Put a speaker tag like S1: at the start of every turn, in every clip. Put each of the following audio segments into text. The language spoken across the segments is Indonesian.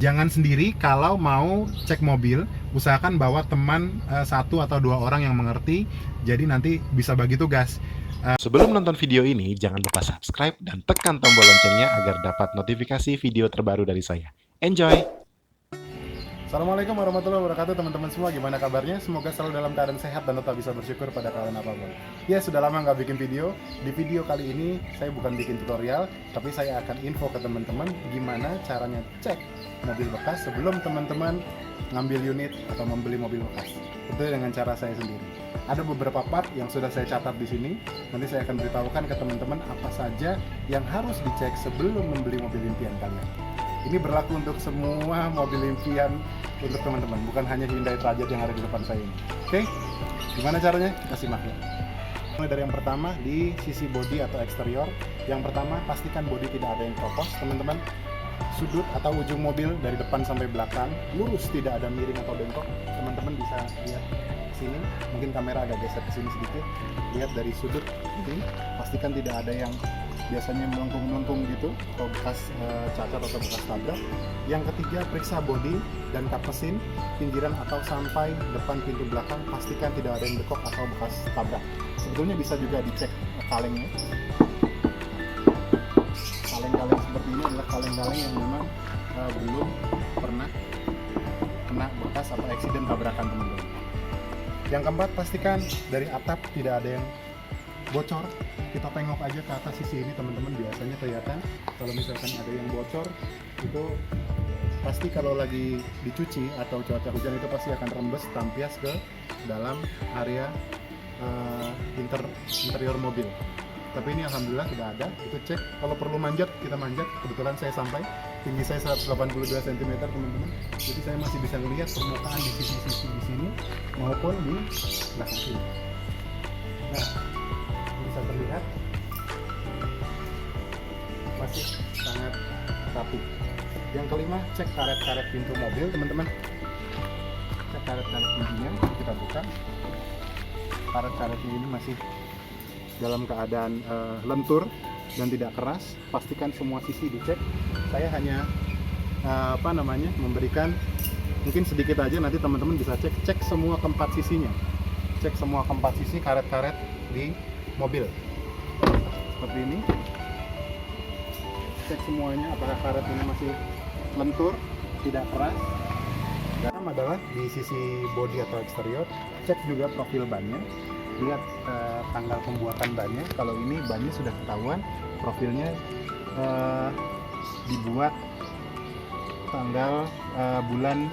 S1: Jangan sendiri kalau mau cek mobil, usahakan bawa teman satu atau dua orang yang mengerti, jadi nanti bisa bagi tugas. Sebelum nonton video ini, jangan lupa subscribe dan tekan tombol loncengnya agar dapat notifikasi video terbaru dari saya. Enjoy! Assalamualaikum warahmatullahi wabarakatuh teman-teman semua, gimana kabarnya? Semoga selalu dalam keadaan sehat dan tetap bisa bersyukur pada keadaan apapun. Ya, sudah lama nggak bikin video. Di video kali ini saya bukan bikin tutorial, tapi saya akan info ke teman-teman gimana caranya cek mobil bekas sebelum teman-teman ngambil unit atau membeli mobil bekas. Itu dengan cara saya sendiri. Ada beberapa part yang sudah saya catat di sini. Nanti saya akan beritahukan ke teman-teman apa saja yang harus dicek sebelum membeli mobil impian kalian. Ini berlaku untuk semua mobil impian untuk teman-teman, bukan hanya Hyundai Trajet yang ada di depan saya ini. Oke, gimana caranya? Kita simak ya. Mulai dari yang pertama, di sisi bodi atau eksterior. Yang pertama, pastikan bodi tidak ada yang kropos, teman-teman. Sudut atau ujung mobil dari depan sampai belakang lurus, tidak ada miring atau bengkok. Teman-teman bisa lihat sini, mungkin kamera agak geser ke sini sedikit. Lihat dari sudut ini, pastikan tidak ada yang biasanya melengkung-melengkung gitu atau bekas cacat atau bekas tabrak. Yang ketiga, periksa bodi dan kap mesin, pinggiran atau sampai depan pintu belakang, pastikan tidak ada yang bekok atau bekas tabrak. Sebetulnya bisa juga dicek kalengnya. Kaleng-kaleng seperti ini adalah kaleng-kaleng yang memang belum pernah kena bekas atau eksiden tabrakan, teman-teman. Yang keempat, pastikan dari atap tidak ada yang bocor. Kita tengok aja ke atas sisi ini, teman-teman, biasanya kelihatan kalau misalkan ada yang bocor itu pasti kalau lagi dicuci atau cuaca hujan itu pasti akan rembes tampias ke dalam area interior mobil. Tapi ini alhamdulillah tidak ada. Itu cek, kalau perlu manjat kita manjat. Kebetulan saya sampai, tinggi saya 182 cm, teman-teman. Jadi saya masih bisa melihat permukaan di sisi-sisi di sini maupun di belakang sini. Nah, bisa terlihat masih sangat rapi. Yang kelima, cek karet-karet pintu mobil, teman-teman. Cek karet-karet pintunya, kita buka. Karet-karetnya ini masih dalam keadaan lentur dan tidak keras. Pastikan semua sisi dicek. Saya hanya memberikan mungkin sedikit aja, nanti teman-teman bisa cek semua keempat sisinya. Cek semua keempat sisi karet-karet di mobil seperti ini. Cek semuanya apakah karet ini masih lentur, tidak keras. Dan adalah di sisi bodi atau eksterior, cek juga profil bannya. Lihat tanggal pembuatan bannya. Kalau ini bannya sudah ketahuan, profilnya dibuat tanggal bulan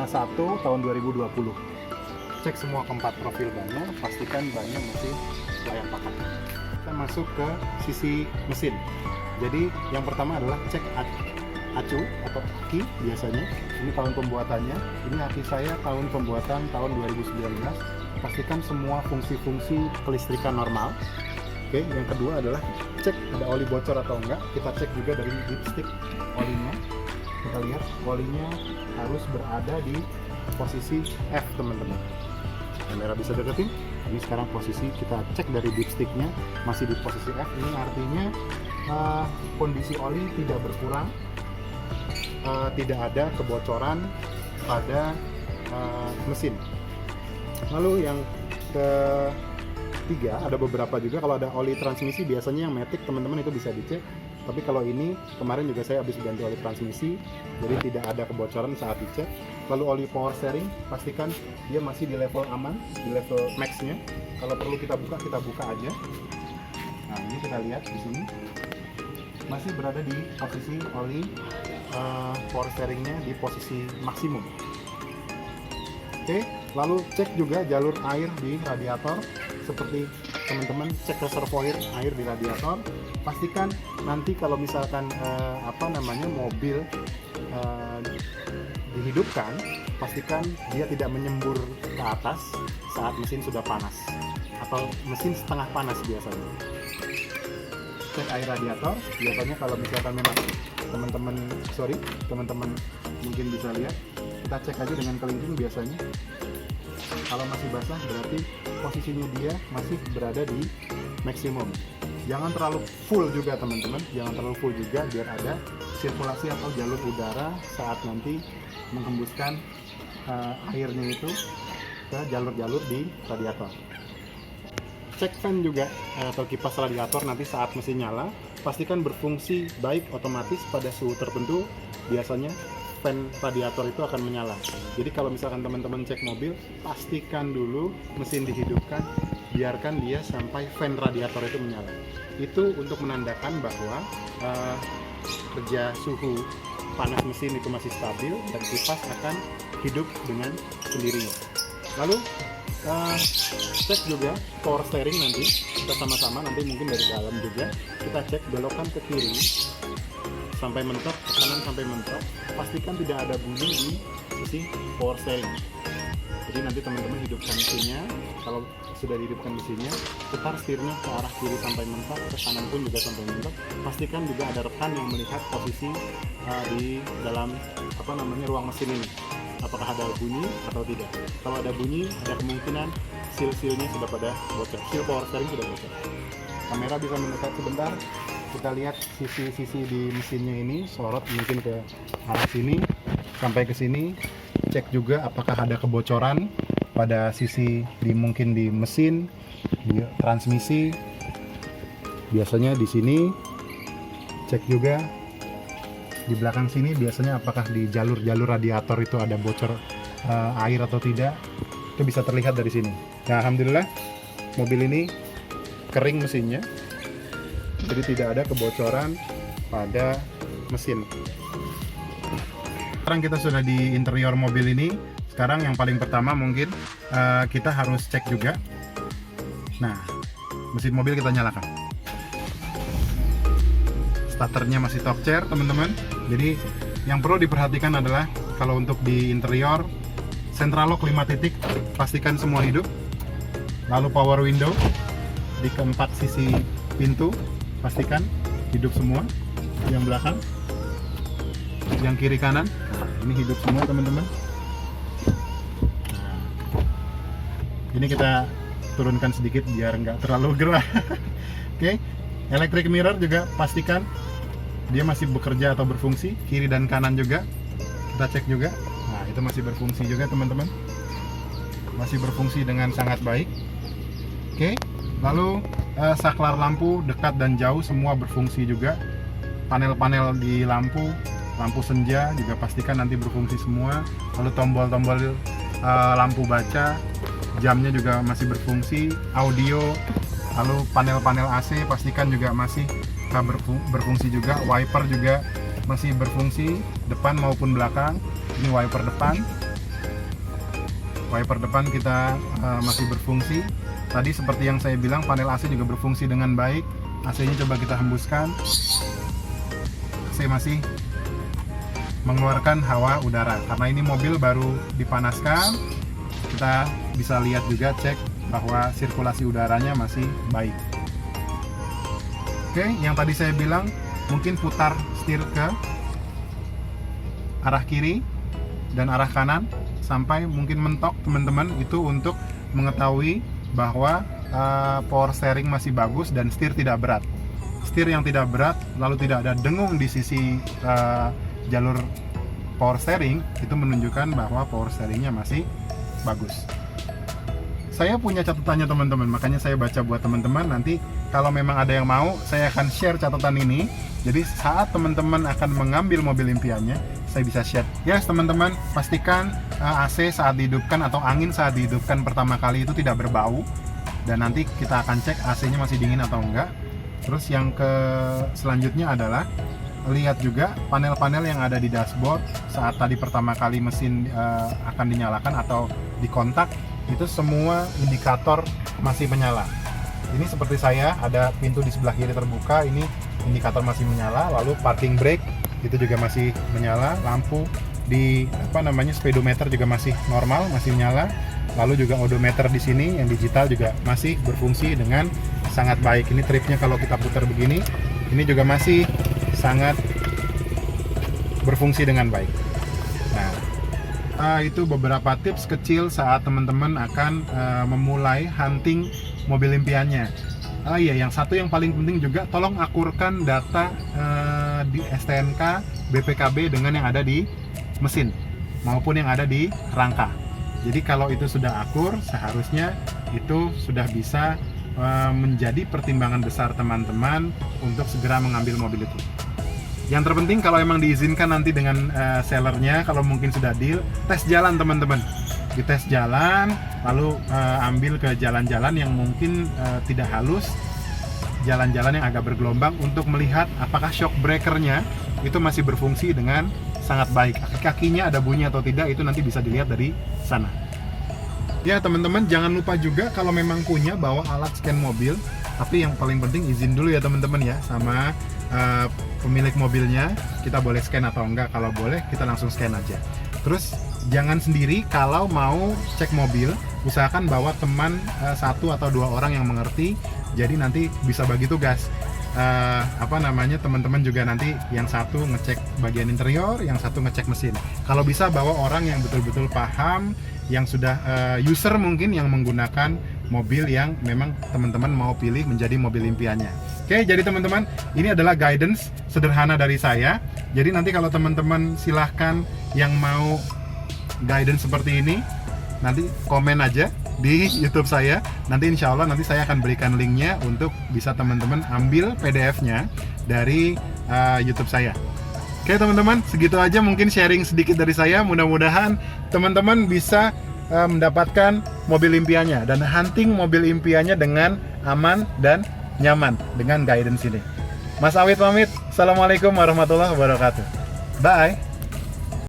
S1: 1 tahun 2020. Cek semua keempat profil bannya, pastikan bannya masih layak pakai. Kita masuk ke sisi mesin. Jadi yang pertama adalah cek acu atau aki biasanya. Ini tahun pembuatannya. Ini aki saya tahun pembuatan tahun 2019. Pastikan semua fungsi-fungsi kelistrikan normal. Oke, yang kedua adalah cek ada oli bocor atau enggak. Kita cek juga dari dipstick olinya. Kita lihat olinya harus berada di posisi F, teman-teman. Kamera bisa deketin. Ini sekarang posisi kita cek dari dipsticknya masih di posisi F. Ini artinya kondisi oli tidak berkurang, tidak ada kebocoran pada mesin. Lalu yang ketiga, ada beberapa juga kalau ada oli transmisi, biasanya yang matic, teman-teman, itu bisa dicek. Tapi kalau ini kemarin juga saya habis ganti oli transmisi, jadi tidak ada kebocoran saat dicek. Lalu oli power steering, pastikan dia masih di level aman, di level max-nya. Kalau perlu kita buka aja. Nah, ini kita lihat di sini masih berada di posisi oli power steering-nya di posisi maksimum. Oke, lalu cek juga jalur air di radiator. Seperti teman-teman cek reservoir air di radiator. Pastikan nanti kalau misalkan mobil dihidupkan, pastikan dia tidak menyembur ke atas saat mesin sudah panas atau mesin setengah panas biasanya. Cek air radiator. Biasanya kalau misalkan memang teman-teman mungkin bisa lihat, kita cek aja dengan kelingking biasanya. Kalau masih basah berarti posisinya dia masih berada di maksimum. Jangan terlalu full juga, teman-teman, jangan terlalu full juga, biar ada sirkulasi atau jalur udara saat nanti menghembuskan airnya itu ke jalur-jalur di radiator. Cek fan juga atau kipas radiator nanti saat mesin nyala, pastikan berfungsi baik otomatis pada suhu tertentu. Biasanya fan radiator itu akan menyala. Jadi kalau misalkan teman-teman cek mobil, pastikan dulu mesin dihidupkan, biarkan dia sampai fan radiator itu menyala. Itu untuk menandakan bahwa kerja suhu panas mesin itu masih stabil dan kipas akan hidup dengan sendirinya. Lalu cek juga power steering, nanti kita sama-sama nanti mungkin dari dalam juga kita cek, belokkan ke kiri sampai mentok, ke kanan sampai mentok, pastikan tidak ada bunyi di sisi power steering. Jadi nanti teman-teman hidupkan mesinnya, kalau sudah dihidupkan mesinnya, putar setirnya ke arah kiri sampai mentok, ke kanan pun juga sampai mentok. Pastikan juga ada rekan yang melihat posisi di dalam ruang mesin ini, apakah ada bunyi atau tidak. Kalau ada bunyi, ada kemungkinan seal-sealnya sudah pada bocor, seal power steering sudah bocor. Kamera bisa mendekat sebentar, kita lihat sisi-sisi di mesinnya ini, sorot mungkin ke arah sini sampai ke sini. Cek juga apakah ada kebocoran pada sisi mungkin di mesin, di transmisi. Biasanya di sini. Cek juga di belakang sini, biasanya apakah di jalur-jalur radiator itu ada bocor air atau tidak. Itu bisa terlihat dari sini. Nah, alhamdulillah mobil ini kering mesinnya, jadi tidak ada kebocoran pada mesin. Sekarang kita sudah di interior mobil ini. Sekarang yang paling pertama mungkin kita harus cek juga. Nah, mesin mobil kita nyalakan. Starternya masih top chair, teman-teman. Jadi yang perlu diperhatikan adalah kalau untuk di interior, central lock 5 titik, pastikan semua hidup. Lalu power window di keempat sisi pintu, pastikan hidup semua. Yang belakang, yang kiri kanan, ini hidup semua, teman-teman. Nah, ini kita turunkan sedikit biar nggak terlalu gerah. Oke, electric mirror juga pastikan dia masih bekerja atau berfungsi, kiri dan kanan juga kita cek juga. Nah, itu masih berfungsi juga, teman-teman, masih berfungsi dengan sangat baik. Oke, lalu saklar lampu dekat dan jauh semua berfungsi juga. Panel-panel di lampu senja juga pastikan nanti berfungsi semua. Lalu tombol-tombol lampu baca, jamnya juga masih berfungsi. Audio, lalu panel-panel AC pastikan juga masih berfungsi juga. Wiper juga masih berfungsi, depan maupun belakang. Ini wiper depan kita masih berfungsi. Tadi seperti yang saya bilang, panel AC juga berfungsi dengan baik. AC-nya coba kita hembuskan, AC masih mengeluarkan hawa udara karena ini mobil baru dipanaskan. Kita bisa lihat juga, cek bahwa sirkulasi udaranya masih baik. Oke, yang tadi saya bilang mungkin putar setir ke arah kiri dan arah kanan sampai mungkin mentok, teman-teman. Itu untuk mengetahui bahwa power steering masih bagus dan setir tidak berat. Setir yang tidak berat lalu tidak ada dengung di sisi jalur power steering, itu menunjukkan bahwa power steeringnya masih bagus. Saya punya catatannya, teman-teman, makanya saya baca buat teman-teman. Nanti kalau memang ada yang mau, saya akan share catatan ini. Jadi saat teman-teman akan mengambil mobil impiannya, saya bisa share. Yes, teman-teman, pastikan AC saat dihidupkan atau angin saat dihidupkan pertama kali itu tidak berbau. Dan nanti kita akan cek AC-nya masih dingin atau enggak. Terus yang selanjutnya adalah lihat juga panel-panel yang ada di dashboard saat tadi pertama kali mesin akan dinyalakan atau dikontak, itu semua indikator masih menyala. Ini seperti saya, ada pintu di sebelah kiri terbuka, ini indikator masih menyala. Lalu parking brake itu juga masih menyala. Lampu di speedometer juga masih normal, masih menyala. Lalu juga odometer di sini yang digital juga masih berfungsi dengan sangat baik. Ini tripnya kalau kita putar begini, ini juga masih sangat berfungsi dengan baik. Nah, itu beberapa tips kecil saat teman-teman akan memulai hunting mobil impiannya. Iya, yang satu yang paling penting juga, tolong akurkan data di STNK BPKB dengan yang ada di mesin maupun yang ada di rangka. Jadi kalau itu sudah akur, seharusnya itu sudah bisa menjadi pertimbangan besar teman-teman untuk segera mengambil mobil itu. Yang terpenting kalau emang diizinkan nanti dengan sellernya, kalau mungkin sudah deal, tes jalan teman-teman. Dites jalan, lalu ambil ke jalan-jalan yang mungkin tidak halus, jalan-jalan yang agak bergelombang untuk melihat apakah shock breakernya itu masih berfungsi dengan sangat baik. Kaki-kakinya ada bunyi atau tidak, itu nanti bisa dilihat dari sana. Ya teman-teman, jangan lupa juga kalau memang punya bawa alat scan mobil, tapi yang paling penting izin dulu ya teman-teman ya sama pemilik mobilnya, kita boleh scan atau enggak. Kalau boleh kita langsung scan aja. Terus jangan sendiri, kalau mau cek mobil usahakan bawa teman 1 atau 2 orang yang mengerti, jadi nanti bisa bagi tugas. Teman-teman juga nanti yang satu ngecek bagian interior, yang satu ngecek mesin. Kalau bisa bawa orang yang betul-betul paham, yang sudah user mungkin yang menggunakan mobil yang memang teman-teman mau pilih menjadi mobil impiannya. Oke, jadi teman-teman, ini adalah guidance sederhana dari saya. Jadi nanti kalau teman-teman silahkan yang mau guidance seperti ini, nanti komen aja di YouTube saya. Nanti insya Allah nanti saya akan berikan linknya untuk bisa teman-teman ambil PDF-nya dari YouTube saya. Oke teman-teman, segitu aja mungkin sharing sedikit dari saya. Mudah-mudahan teman-teman bisa mendapatkan mobil impiannya dan hunting mobil impiannya dengan aman dan nyaman dengan guidance ini. Mas Awit pamit. Assalamualaikum warahmatullahi wabarakatuh. Bye.